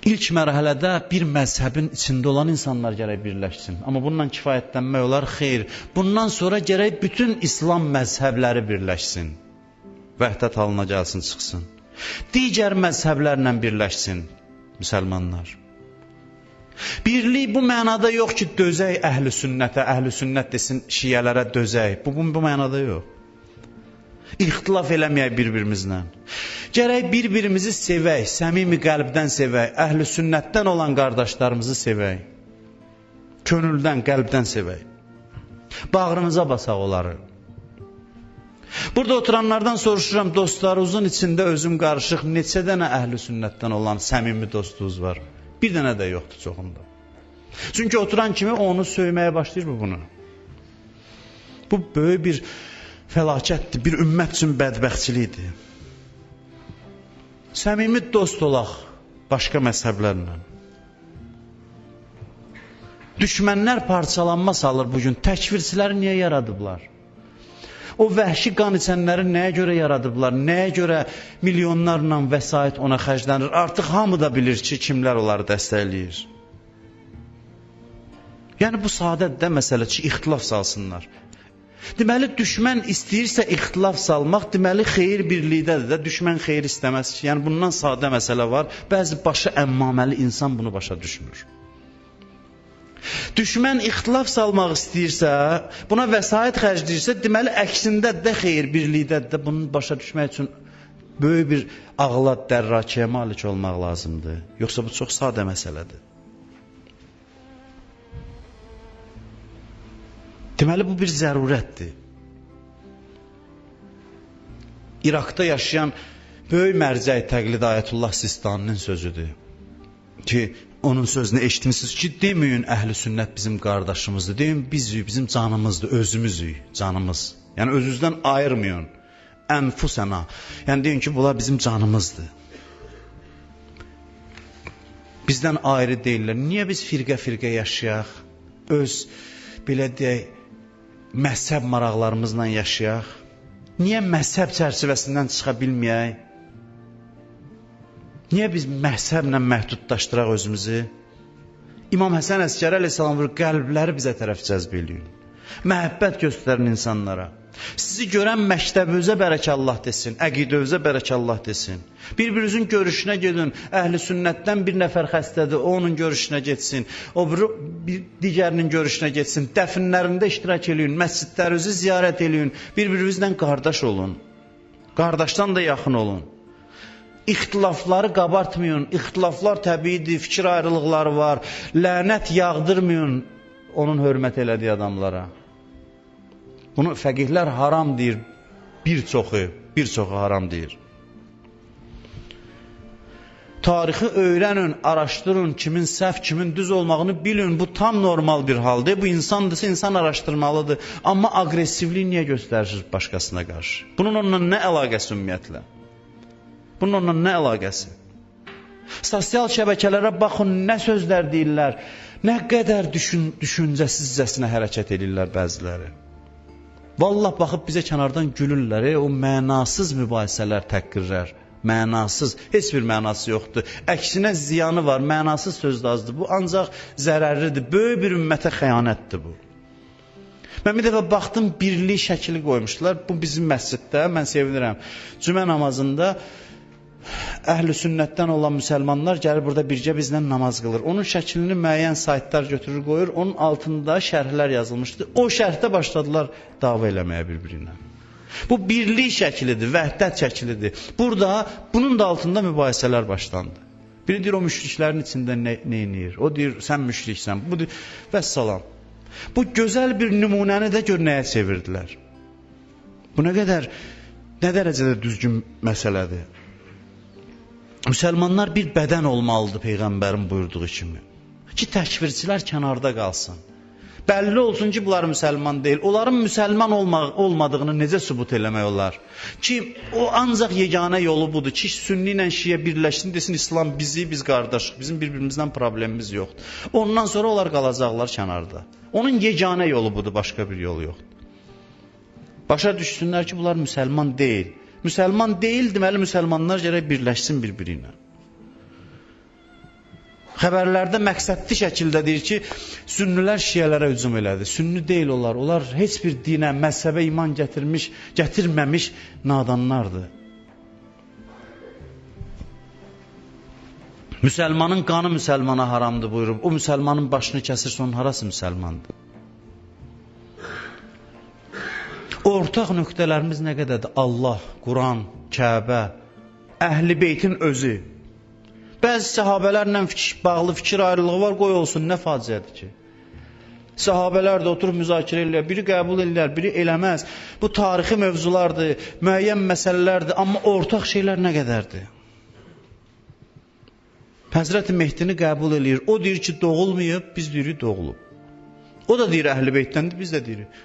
İlk mərhələdə bir məzhəbin içində olan insanlar gərək birləşsin. Amma bundan kifayətlənmək olar, xeyr. Bundan sonra gərək bütün İslam məzhəbləri birləşsin. Vəhdət halına gəlsin, çıxsın. Digər məzhəblərlə birləşsin müsəlmanlar. Birlik bu mənada yox ki, dözək əhl-i sünnətə, əhl-i sünnət desin şiyələrə dözək. Bu mənada yox. İxtilaf eləməyək bir-birimizlə. Gərək bir-birimizi sevək, səmimi qəlbdən sevək, əhl-i sünnətdən olan qardaşlarımızı sevək. Könüldən, qəlbdən sevək. Bağrımıza basaq onları. Burada oturanlardan soruşuram, dostlarınızın içində özüm qarışıq, neçə dənə əhl-i sünnətdən olan səmimi dostunuz var? Bir dənə də yoxdur çoxunda. Çünki oturan kimi onu söyməyə başlayır bunu. Bu böyük bir fəlakətdir, bir ümmət üçün bədbəxtçilikdir. Səmimi dost olaq başqa məzhəblərlə. Düşmənlər parçalanma salır bugün. Təkfirçiləri niyə yaradıblar? O vəhşi qan içənləri nəyə görə yaradıblar? Nəyə görə milyonlarla vəsait ona xərclənir? Artıq hamı da bilir ki, kimlər onları dəstəkləyir. Yəni bu sadədə məsələ ki, ixtilaf salsınlar. Deməli, düşmən istəyirsə ixtilaf salmaq, deməli, xeyir birlikdədir də, düşmən xeyir istəməz ki. Yəni, bundan sadə məsələ var. Bəzi başı əmmaməli insan bunu başa düşmür. Düşmən ixtilaf salmaq istəyirsə, buna vəsait xərcləyirsə, deməli, əksində də xeyir birlikdədir də, bunu başa düşmək üçün böyük bir ağla, dərrakiyə malik olmaq lazımdır. Yoxsa bu çox sadə məsələdir. Deməli, bu bir zərurətdir. İraqda yaşayan böyük mərcəy təqlid Ayətullah Sistaninin sözüdür. Ki, onun sözünü eşitmişsiniz ki, deməyin əhl-i sünnət bizim qardaşımızdır, deyin bizik, bizim canımızdır, özümüzük, canımız. Yəni, özünüzdən ayırmayın, ənfusəna. Yəni, deyin ki, bunlar bizim canımızdır. Bizdən ayrı deyirlər. Niyə biz firqə yaşayaq? Öz, belə deyək, məzhəb maraqlarımızla yaşayaq? Niyə məzhəb çərçivəsindən çıxa bilməyək? Niyə biz məzhəblə məhdudlaşdıraq özümüzü? İmam Həsən Əskəri əleyhissalam vurur, qəlbləri bizə tərəf cəzb eləyin. Məhəbbət göstərin insanlara. Sizi görən məktəbinizə bərəkallah desin, əqidənizə bərəkallah desin. Bir-birinizin görüşünə gedin, əhl-i sünnətdən bir nəfər xəstədir, o onun görüşünə getsin, o digərinin görüşünə getsin, dəfinlərində iştirak eləyin, məscidlərinizi ziyarət eləyin, bir-birinizlə qardaş olun, qardaşdan da yaxın olun. İxtilafları qabartmayın, ixtilaflar təbiidir, fikir ayrılıqları var, lənət yağdırmayın onun hörmət elədiyi adamlara. Bunu fəqihlər haram deyir, bir çoxu haram deyir. Tarixi öyrənin, araşdırın, kimin səhv, kimin düz olmağını bilin, bu tam normal bir haldır. Bu insandırsa insan araşdırmalıdır, amma aqressivlik niyə göstərir başqasına qarşı? Bunun onunla nə əlaqəsi ümumiyyətlə? Bunun onunla nə əlaqəsi? Sosial şəbəkələrə baxın, nə sözlər deyirlər, nə qədər düşüncəsizcəsinə hərəkət edirlər bəziləri. Vallah baxıb bizə kənardan gülürlər, o mənasız mübahisələr, təqqirlər, mənasız, heç bir mənası yoxdur. Əksinə ziyanı var, mənasız söz azdır. Bu ancaq zərərlidir, böyük bir ümmətə xəyanətdir bu. Mən bir dəfə baxdım, birlik şəkili qoymuşlar, bu bizim məsciddə, mən sevinirəm. Cümə namazında əhl-i sünnətdən olan müsəlmanlar gəlir burada bircə bizlə namaz qılır. Onun şəklini müəyyən saytlar götürür, qoyur, onun altında şərhlər yazılmışdı. O şərhdə başladılar dava eləməyə bir-birinə. Bu birlik şəklidir, vəhdət şəklidir. Burada, bunun da altında mübahisələr başlandı. Biri deyir, o müşriklərin içində nə inir? O deyir, sən müşriksən. Bu deyir, vəssalam. Bu gözəl bir nümunəni də gör nəyə çevirdilər. Bu nə dərəcədə düzgün məsələdir. Müsəlmanlar bir bədən olmalıdır Peyğəmbərin buyurduğu kimi. Ki, təkfirçilər kənarda qalsın. Bəlli olsun ki, bunlar müsəlman deyil. Onların müsəlman olmadığını necə sübut eləmək olar? Ki, o ancaq yeganə yolu budur ki, sünni ilə şiə birləşsin, desin, İslam biz qardaşıq, bizim bir-birimizdən problemimiz yoxdur. Ondan sonra onlar qalacaqlar kənarda. Onun yeganə yolu budur, başqa bir yolu yoxdur. Başa düşsünlər ki, bunlar müsəlman deyil. Müsəlman deyil, deməli müsəlmanlar gərək birləşsin bir-biri ilə. Xəbərlərdə məqsədli şəkildə deyir ki, sünnilər şiələrə hücum elədi. Sünni deyil onlar. Onlar heç bir dinə, məzhəbə iman gətirməmiş nadanlardır. Müsəlmanın qanı müsəlmana haramdır buyurub. O müsəlmanın başını kəsirsə onun harası müsəlmandır? Ortaq nöqtələrimiz nə qədərdir? Allah, Quran, Kəbə, Əhl-i Beytin özü. Bəzi səhabələrlə bağlı fikir ayrılığı var, qoy olsun, nə faciədir ki? Səhabələr də oturub müzakirə edirlər, biri qəbul edirlər, biri eləməz. Bu tarixi mövzulardır, müəyyən məsələlərdir, amma ortaq şeylər nə qədərdir? Həzrəti Mehdini qəbul edir, o deyir ki, doğulmayıb, biz deyirik, doğulub. O da deyir, Əhl-i Beytdəndir, biz də deyirik.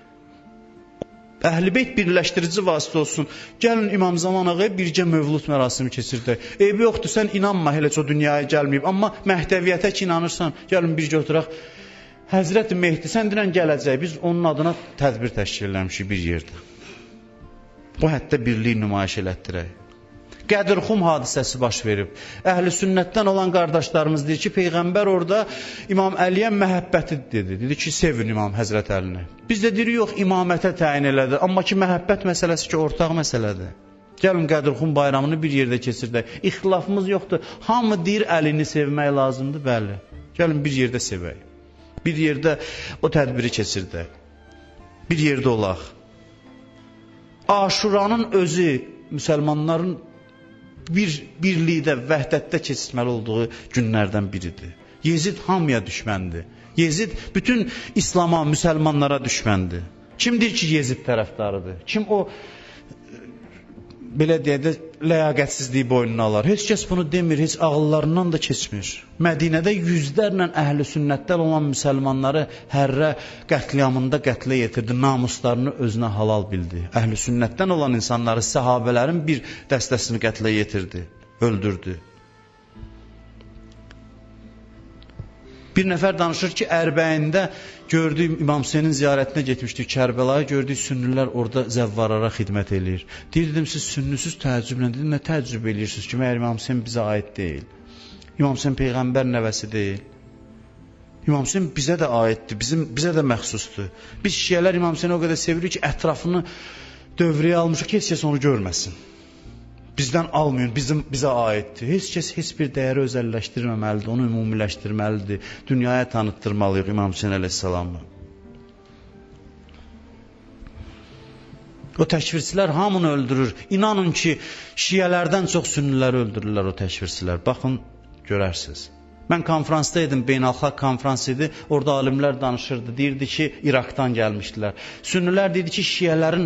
Əhl-i Beyt birləşdirici vasitə olsun. Gəlin İmam Zaman ağaya bircə mövlud mərasimi keçirdək. Eybi yoxdur, sən inanma, hələ o dünyaya gəlməyib. Amma Məhdəviyyətə ki inanırsan, gəlin bircə oturaq. Həzrəti Mehdi, sən deyən gələcək, biz onun adına tədbir təşkil eləmişik bir yerdə. Bu həddə birliyi nümayiş elətdirək. Qədirxum hadisəsi baş verib. Əhl-i sünnətdən olan qardaşlarımız deyir ki, Peyğəmbər orada İmam Əliyə məhəbbəti dedi. Dedi ki, sevin İmam Həzrət Əlini. Biz də deyirik, yox, imamətə təyin elədi. Amma ki, məhəbbət məsələsi ki, ortaq məsələdir. Gəlin Qədirxum bayramını bir yerdə keçirdək. İxtilafımız yoxdur. Hamı deyir, Əlini sevmək lazımdır, bəli. Gəlin bir yerdə sevək. Bir yerdə o tədbiri keçirdək. Bir yerdə olaq. Aşuranın özü müsəlmanların birlikdə, vəhdətdə keçirməli olduğu günlərdən biridir. Yezid hamıya düşməndir. Yezid bütün İslama, müsəlmanlara düşməndir. Kim deyir ki, Yezid tərəfdarıdır? Kim o, belə deyək də, ləyaqətsizliyi boynuna alar? Heç kəs bunu demir, heç ağıllarından da keçmir. Mədinədə yüzlərlə əhl-i sünnətdən olan müsəlmanları hərrə qətliamında qətlə yetirdi, namuslarını özünə halal bildi. Əhl-i sünnətdən olan insanları, səhabələrin bir dəstəsini qətlə yetirdi, öldürdü. Bir nəfər danışır ki, Ərbəyində gördüyüm İmam Hüseynin ziyarətinə getmişdik, Kərbəlaya gördük, sünnilər orada zəvvarlara xidmət eləyir. Deyirdim, siz sünnüsüz təəccüblə, dedim, nə təəccüb eləyirsiniz ki, məyər İmam Hüseyin bizə aid deyil. İmam Hüseyin Peyğəmbər nəvəsi deyil. İmam Hüseyin bizə də aiddir, bizə də məxsusdur. Biz şiələr İmam Hüseyini o qədər sevirik ki, ətrafını dövrəyə almışıq ki, heç kəs onu görməsin. Bizdən almayın, bizə aiddir. Heç kəs heç bir dəyəri özəlləşdirməməlidir, onu ümumiləşdirməlidir. Dünyaya tanıtdırmalıyıq İmam Hüseyin əleyhissalamı. O təkfirçilər hamını öldürür. İnanın ki, şiələrdən çox sünniləri öldürürlər o təkfirçilər. Baxın, görərsiniz. Mən konferansda idim, beynəlxalq konferans idi. Orada alimlər danışırdı. Deyirdi ki, İraqdan gəlmişdilər. Sünnilər deyirdi ki, şiələrin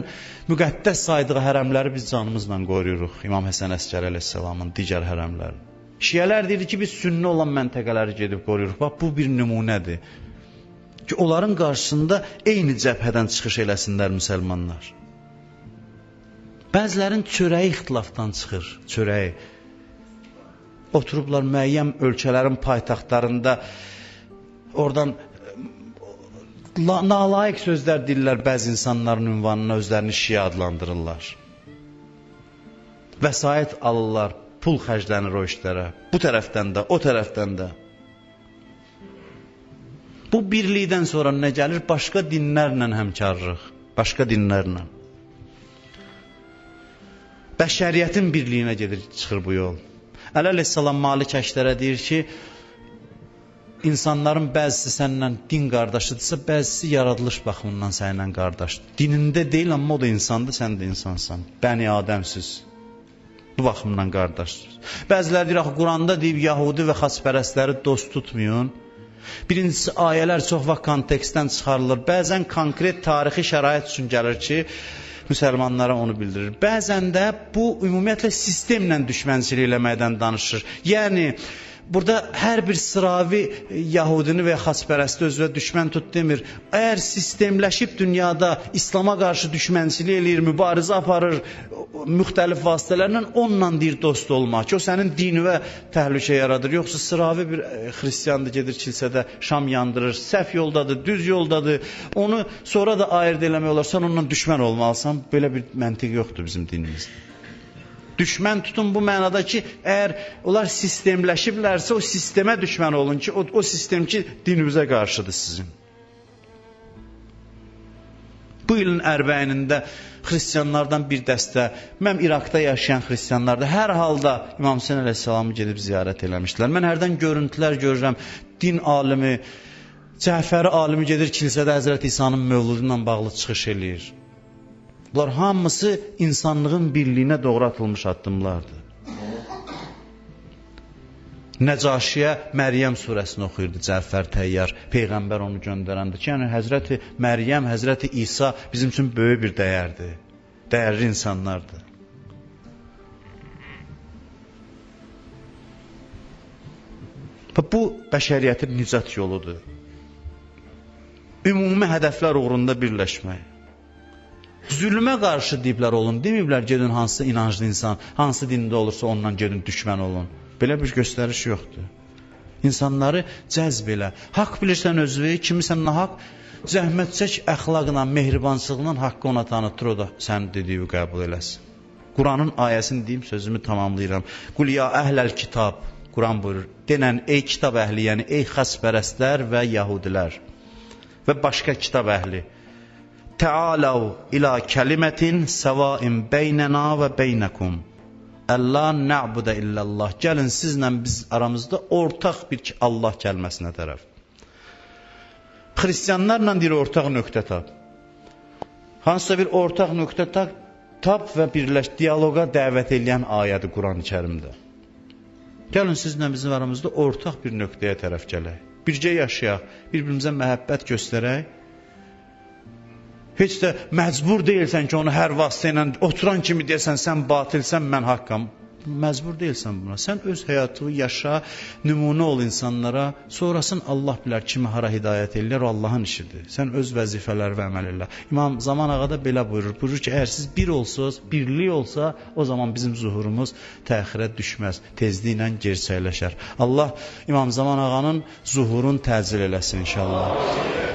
müqəddəs saydığı hərəmləri biz canımızla qoruyuruq. İmam Həsən Əskəri əleyhissalamın digər hərəmləri. Şiələr deyirdi ki, biz sünni olan məntəqələri gedib qoruyuruq. Bax, bu bir nümunədir. Ki, onların qarşısında eyni cəbhədən çıxış eləsinlər müsəlmanlar. Bəzilərin çörəyi ixtilafdan çıxır, çörəyi. Oturublar müəyyən ölkələrin paytaxtlarında oradan nalayiq sözlər deyirlər bəzi insanların ünvanına, özlərini şiə adlandırırlar. Vəsait alırlar, pul xərclənir o işlərə. Bu tərəfdən də, o tərəfdən də. Bu birlikdən sonra nə gəlir? Başqa dinlərlə həmkarlıq, başqa dinlərlə. Bəşəriyyətin birliyinə gedir, çıxır bu yol. Əli əleyhissalam Malik Əşlərə deyir ki, insanların bəzisi səndən din qardaşıdırsa, bəzisi yaradılış baxımından səninlə qardaşdır. Dinində deyil, amma o da insandır, sən də insansan. Bəni Adəmsiz. Bu baxımdan qardaşdır. Bəziləri deyir, axı Quranda deyib, Yahudi və xaçpərəstləri dost tutmayın. Birincisi, ayələr çox vaxt kontekstdən çıxarılır. Bəzən konkret tarixi şərait üçün gəlir ki, müsəlmanlara onu bildirir. Bəzən də bu ümumiyyətlə sistemlə düşmənçilik eləməkdən danışır. Yəni burada hər bir sıravi Yahudini və ya xaçpərəsti özünə düşmən tut demir. Əgər sistemləşib dünyada İslama qarşı düşmənçilik eləyir, mübarizə aparır, müxtəlif vasitələrlə onunla deyir dost olmaq ki, o sənin dininə təhlükə yaradır. Yoxsa sıravi bir xristiyandır, gedir kilsədə şam yandırır, səhv yoldadır, düz yoldadır. Onu sonra da ayırd eləmək olar, sən onunla düşmən olmalısan. Belə bir məntiq yoxdur bizim dinimizdə. Düşmən tutun bu mənada ki, əgər onlar sistemləşiblərsə, o sistemə düşmən olun ki, o sistem ki, dinimizə qarşıdır sizin. Bu ilin ərbəyinində xristiyanlardan bir dəstə, mən İraqda yaşayan xristiyanlarda hər halda İmam Hüseyin əleyhissalamı gedib ziyarət eləmişdilər. Mən hərdən görüntülər görürəm, din alimi, Cəfəri alimi gedir kilsədə Həzrət İsa'nın mövludu ilə bağlı çıxış eləyir. Bunlar hamısı insanlığın birliyinə doğru atılmış addımlardır. Nəcaşiyə Məryəm surəsini oxuyurdu Cəfər Təyyar, Peyğəmbər onu göndərəndə ki, yəni Həzrəti Məryəm, Həzrəti İsa bizim üçün böyük bir dəyərdir, dəyərli insanlardır. Bu, bəşəriyyətin nicat yoludur. Ümumi hədəflər uğrunda birləşmək. Zülmə qarşı deyiblər olun, deməyiblər gedin hansı inanclı insan, hansı dində olursa ondan gedin düşmən olun. Belə bir göstəriş yoxdur. İnsanları cəzb elə. Haqq bilirsən özü, kimisən nahaq, zəhmət çək əxlaqla, mehribansılıqla haqqı ona tanıtır, o da sənin dediyi qəbul eləsin. Quranın ayəsini deyim, sözümü tamamlayıram. Qul ya əhləl kitab, Quran buyurur, denən ey kitab əhli, yəni ey xəsbərəstlər və yahudilər və başqa kitab əhli. Təalav ilə kəlimətin səvain beynəna və beynəkum. Əllə nə'budə illallah. Gəlin sizlə biz aramızda ortaq bir Allah kəlməsinə tərəf. Xristiyanlarla deyir ortaq nöqtə tap. Hansısa bir ortaq nöqtə tap və birləş, diyaloqa dəvət edən ayədir Quran-ı Kərimdə. Gəlin sizlə bizim aramızda ortaq bir nöqtəyə tərəf gələk. Bircə yaşayaq, bir-birimizə məhəbbət göstərək. Heç də məcbur deyilsən ki, onu hər vasitə ilə oturan kimi deyəsən, sən batilsən, mən haqqam. Məcbur deyilsən buna. Sən öz həyatını yaşa, nümunə ol insanlara, sonrasın Allah bilər kimi hara hidayət edirlər, o Allahın işidir. Sən öz vəzifələri və əməl elə. İmam Zaman Ağa da belə buyurur. Buyurur ki, əgər siz bir olsanız, birlik olsa, o zaman bizim zuhurumuz təxirə düşməz, tezliklə gerçəkləşər. Allah İmam Zaman Ağanın zuhurun təcil eləsin inşallah.